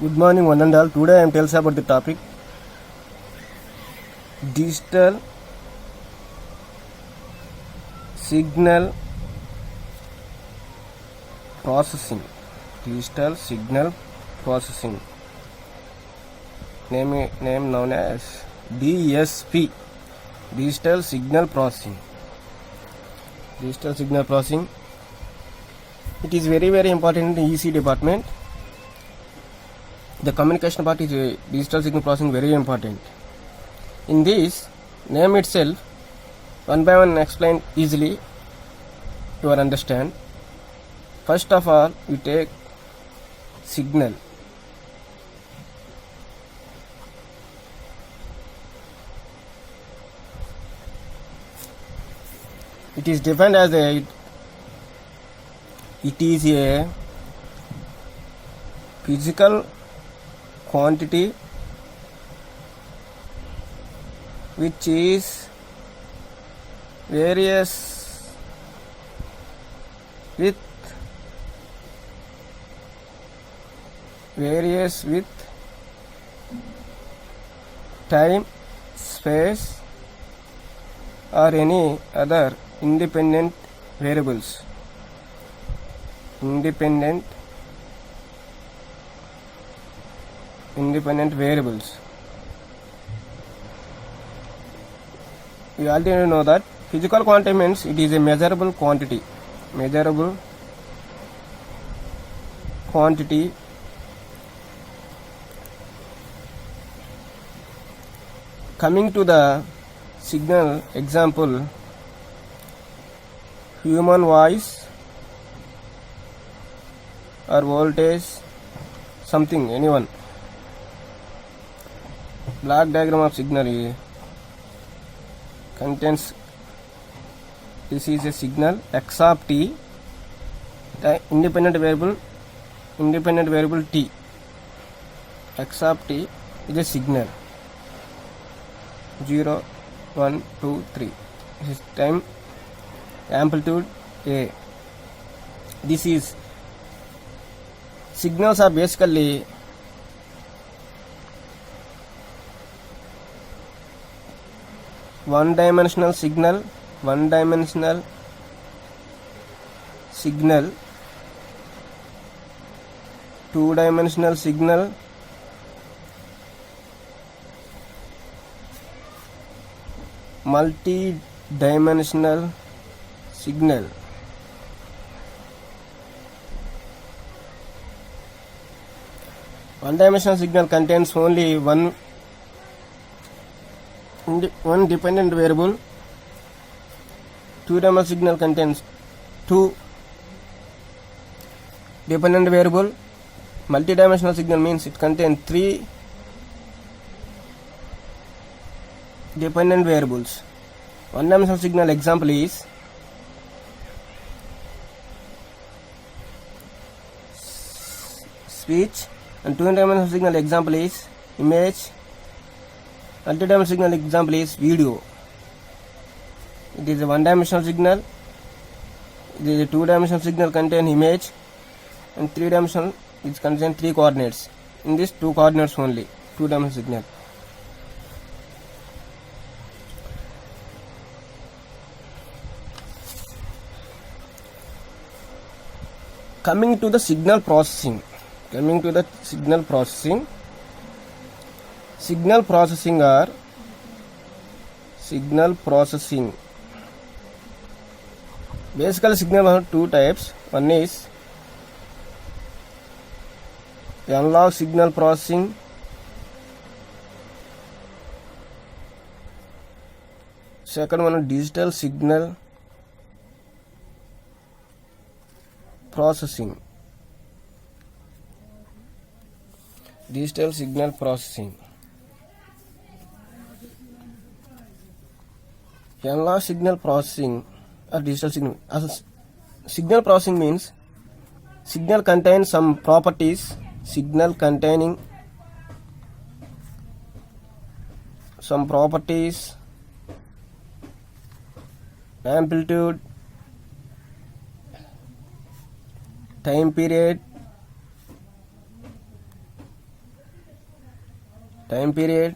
Good morning, one and all. Today I am tells about the topic digital signal processing. Digital signal processing. Name known as DSP. Digital signal processing. Digital signal processing. It is very important in EC department. The communication part is digital signal processing very important. In this name itself, one by one explain easily to understand. First of all, we take signal. It is defined as it is a physical quantity which is varies with time, space or any other independent variables. Independent variables. You already know that physical quantity means it is a measurable quantity. Coming to the signal example, human voice or voltage, something, anyone. Block diagram of signal contains, this is a signal x of t, the independent variable t. X of t is a signal 0, 1, 2, 3. This is time, amplitude A. This is signals are basically one-dimensional signal, two-dimensional signal, multi-dimensional signal. One-dimensional signal contains only one dependent variable. Two-dimensional signal contains two dependent variable. Multi-dimensional signal means it contains three dependent variables. One-dimensional signal example is speech, and two-dimensional signal example is image. Multi-dimensional signal example is video. It is a one-dimensional signal. It is a two-dimensional signal contain image, and three-dimensional it contains three coordinates. In this two coordinates only, two-dimensional signal. Coming to the signal processing. Signal processing. Basically, signal have two types. One is analog signal processing. Second one is digital signal processing. Analog signal processing or digital signal. Signal processing means signal contains some properties. Signal containing some properties, amplitude, time period, time period,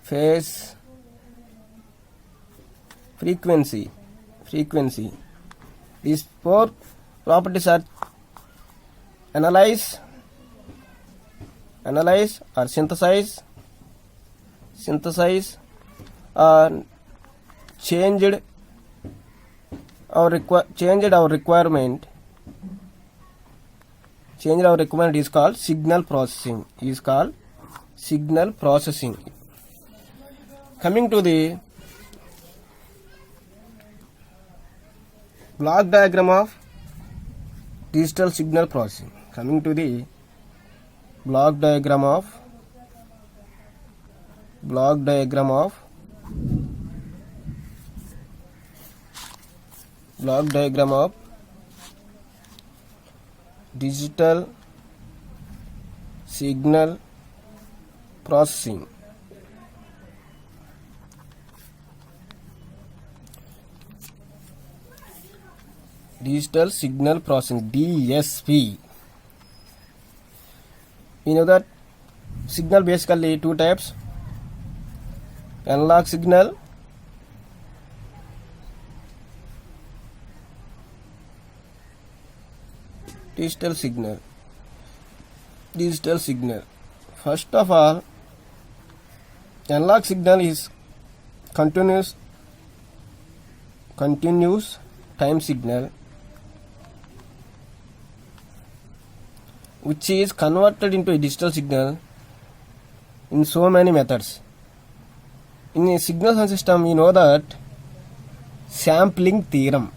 phase, frequency. These four properties are analyze or synthesize or changed our requirement is called signal processing. Coming to the block diagram of digital signal processing. Block diagram of digital signal processing. Digital signal processing, DSP. You know that signal basically two types: analog signal, digital signal. First of all, analog signal is continuous time signal, which is converted into a digital signal in so many methods. In a signal system, you know that sampling theorem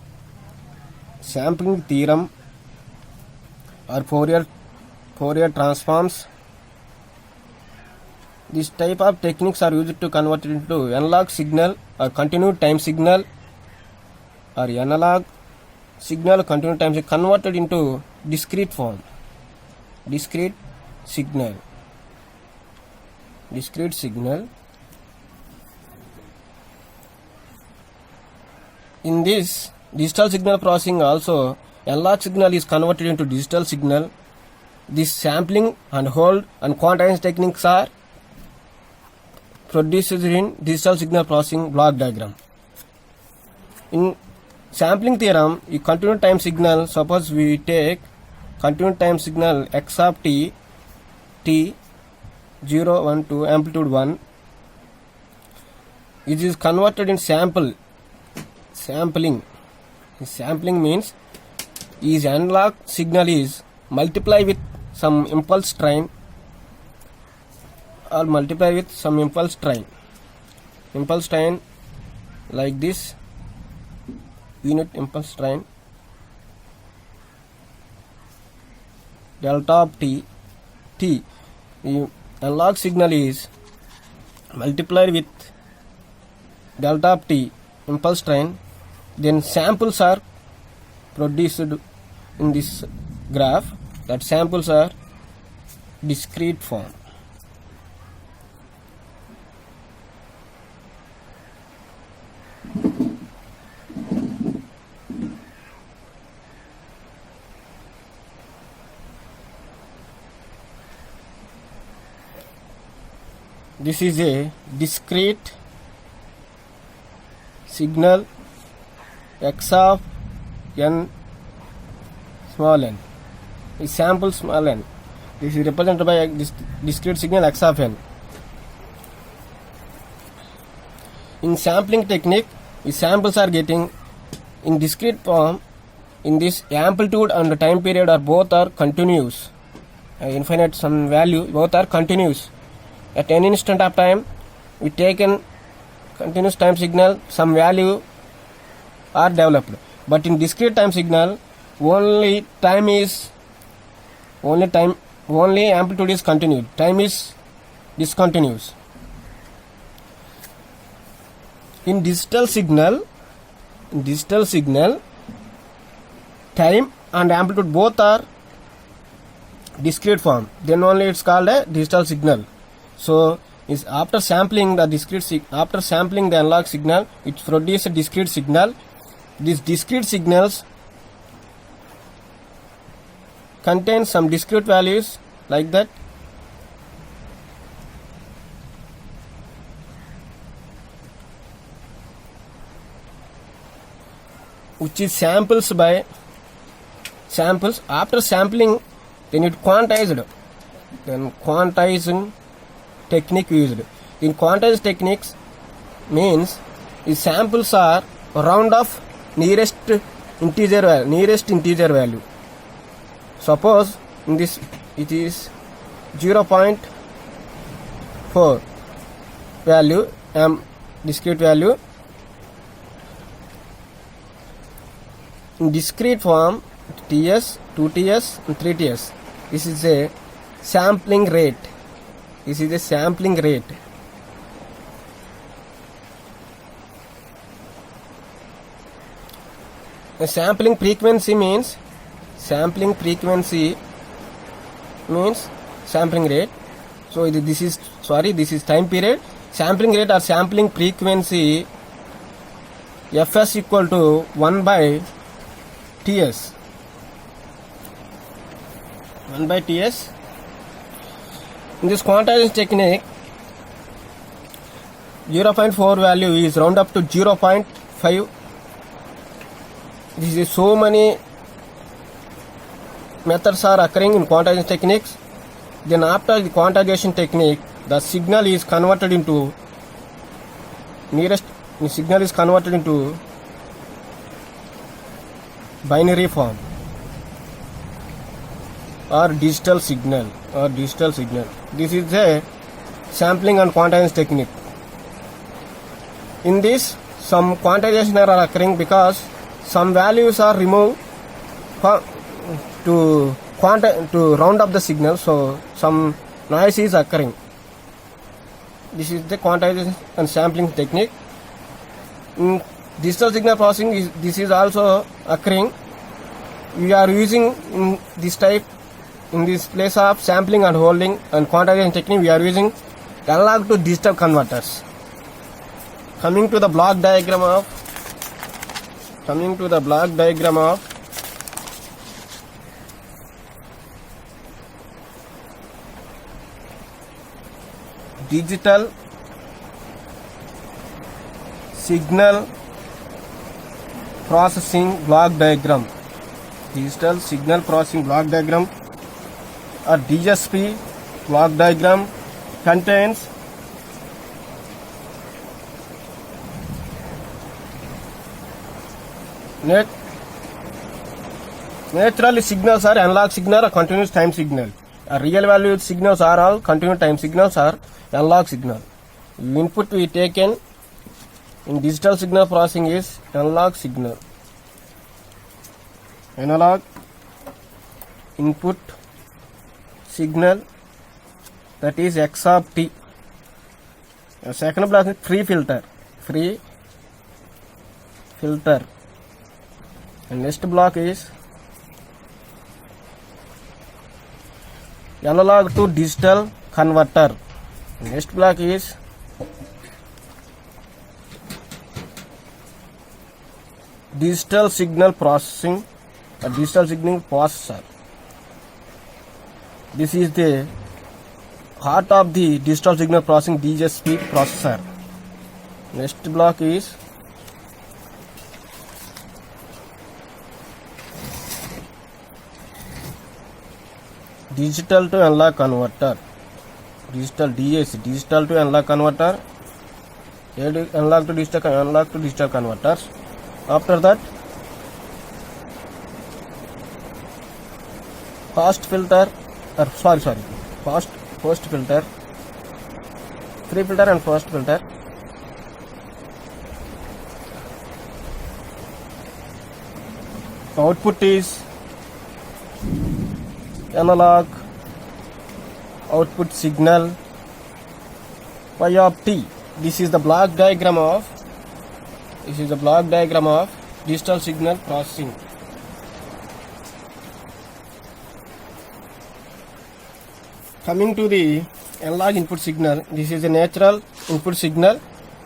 or Fourier transforms. This type of techniques are used to convert it into analog signal or continuous time signal, or analog signal continuous time signal converted into discrete form. Discrete signal. In this digital signal processing also, analog signal is converted into digital signal. This sampling and hold and quantization techniques are produced in digital signal processing block diagram. In sampling theorem, a continuous time signal, suppose we take continuous time signal x of t 0, 1, 2, amplitude 1, it is converted in sampling. Sampling means is analog signal is multiply with some impulse train like this, unit impulse train, delta of t. The analog signal is multiplied with delta of t impulse train, then samples are produced in this graph. That samples are discrete form. This is a discrete signal x of n small n. Is sample small n. This is represented by a discrete signal x of n. In sampling technique, the samples are getting in discrete form. In this, amplitude and the time period are both are continuous. Infinite some value, both are continuous. At any instant of time, we take a continuous time signal, some value are developed. But in discrete time signal, only amplitude is continued, time is discontinuous. In digital signal, time and amplitude both are discrete form. Then only it's called a digital signal. So, is after sampling the analog signal, it produces a discrete signal. These discrete signals contain some discrete values like that. which is samples by samples. After sampling, then it quantized. Then quantizing technique used. In quantized techniques means the samples are round off nearest integer value. Suppose in this it is 0.4 value, discrete value. In discrete form, TS, 2TS and 3TS. This is a sampling rate. This is a sampling rate. A sampling frequency means sampling rate. So this is time period. Sampling rate or sampling frequency, Fs equal to 1 by Ts. 1 by Ts. In this quantization technique, 0.4 value is round up to 0.5. This is so many methods are occurring in quantization techniques. Then after the quantization technique, the signal is converted into binary form or digital signal. This is a sampling and quantization technique. In this, some quantization are occurring because some values are removed to round up the signal, so some noise is occurring. This is the quantization and sampling technique. In digital signal processing, this is also occurring. We are using in this place of sampling and holding and quantization technique, we are using analog to digital converters. Coming to the block diagram of digital signal processing block diagram. Digital signal processing block diagram or DSP block diagram contains natural signals are analog signal or continuous time signal. Real valued signals are all continuous time signals or analog signal. Input we taken in digital signal processing is analog signal. Analog input signal, that is X of t. The second block is free filter. And next block is analog to digital converter. Next block is digital signal processing, a digital signal processor. This is the heart of the digital signal processing, DSP processor. Next block is digital to analog converter. Digital DAC, digital to analog converter. Analog to digital converters. After that, post filter, free filter and post filter. Output is analog output signal y of t. This is the block diagram of digital signal processing. Coming to the analog input signal, this is a natural input signal,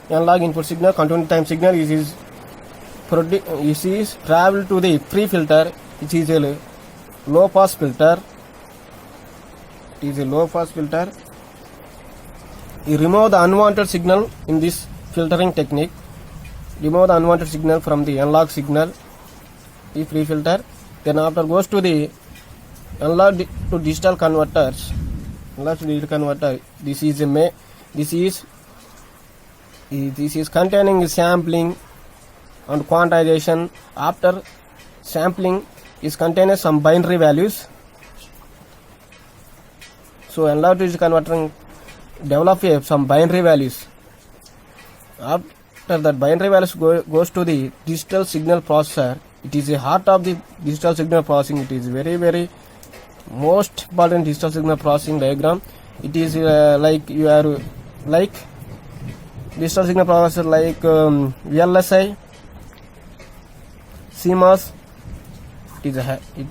analog input signal, continuous time signal. This is travel to the free filter, which is a low pass filter. It is a low pass filter. You remove the unwanted signal in this filtering technique. Remove the unwanted signal from the analog signal. the pre-filter. Then after goes to the analog to digital converters. Analog to digital converter. This is containing sampling and quantization. After sampling is contains some binary values. So analog to digital converter develop some binary values. After that binary values goes to the digital signal processor. It is the heart of the digital signal processing. It is very most important digital signal processing diagram. It is like digital signal processor like VLSI, CMOS. It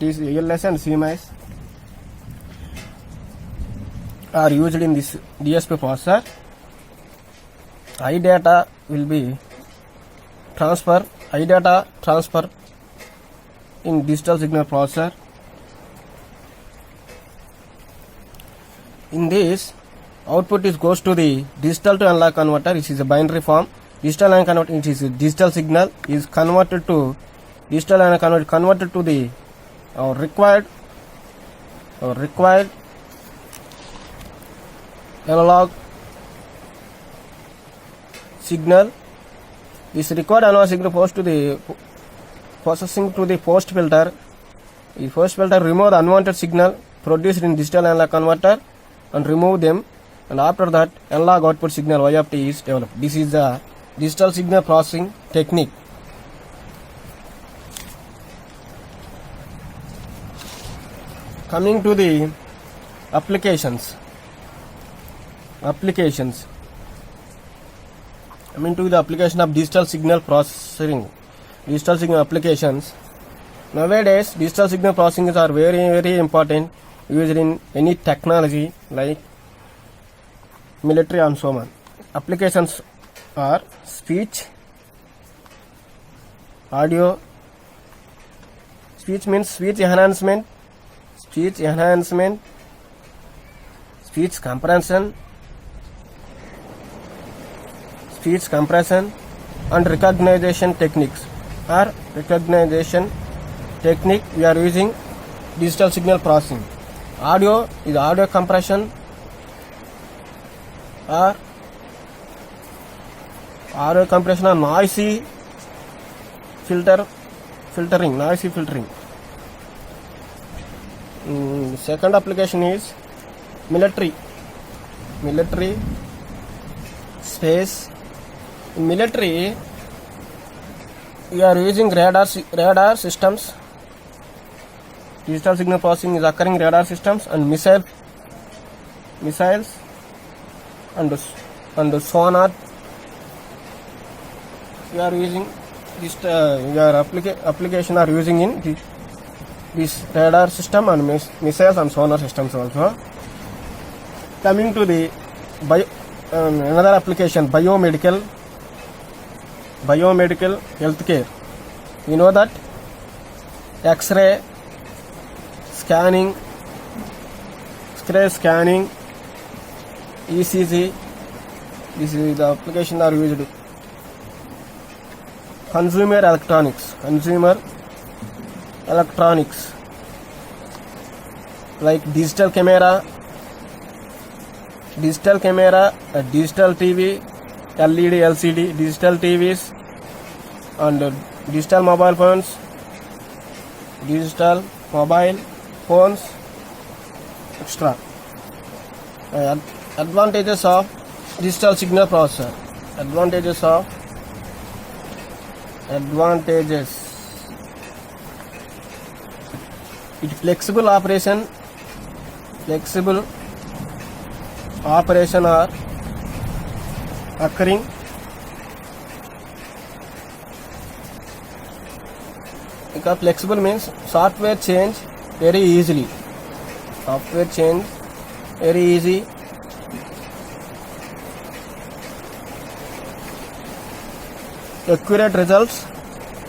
is VLSI and CMOS are used in this DSP processor. High data transfer in digital signal processor. In this, output goes to the digital to analog converter. It is a binary form. Digital and converter, it is a digital signal is converted to digital and converted to the required analog signal. This required analog signal goes to the processing to the post filter. The post filter remove the unwanted signal produced in digital analog converter and remove them, and after that analog output signal Y of t is developed. This is the digital signal processing technique. Coming to the applications. Coming to the application of digital signal processing. Digital signal applications. Nowadays, digital signal processing are very important, used in any technology like military and so on. Applications are speech, audio. Speech means speech enhancement, speech compression, and recognition techniques. We are using digital signal processing. Audio is audio compression or noisy filtering. Second application is military space. In military, we are using radar systems. Digital signal processing is occurring in radar systems and missiles and sonar. We are using this. Application are using in this radar system and missiles and sonar systems also. Coming to the another application, biomedical healthcare. You know that X-ray scanning, ECG. This is the application are used. Consumer electronics like digital camera, digital TV, LED, LCD, digital TVs, and digital mobile phones, extra. Advantages of digital signal processor. Advantages. It flexible operation are occurring. Because flexible means software change very easily. Accurate results,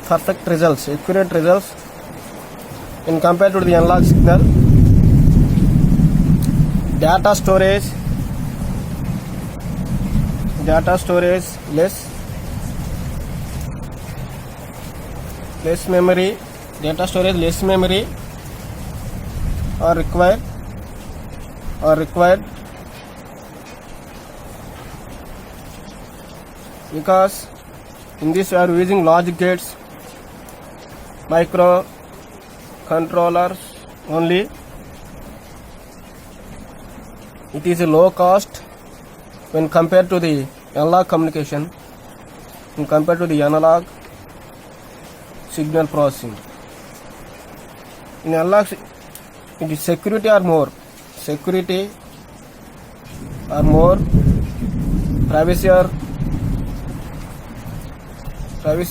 perfect results, in compared to the analog signal. Data storage less memory, data storage, less memory are required because in this we are using logic gates, microcontrollers only. It is a low cost when compared to the analog communication, when compared to the analog signal processing. In analog, it is security or more, privacy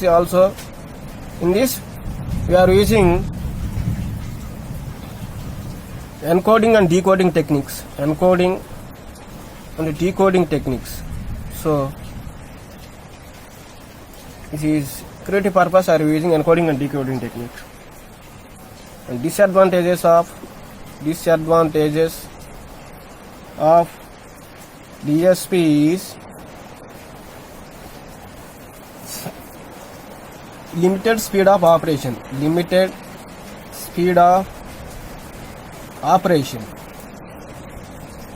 also. In this we are using encoding and decoding techniques, so this is security purpose are using encoding and decoding techniques. And disadvantages of DSP is limited speed of operation.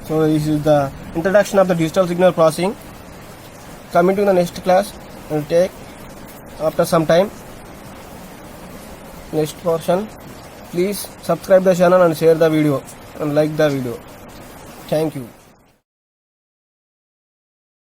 So this is the introduction of the digital signal processing. Coming to the next class, we'll take after some time next portion. Please subscribe the channel and share the video and like the video. Thank you.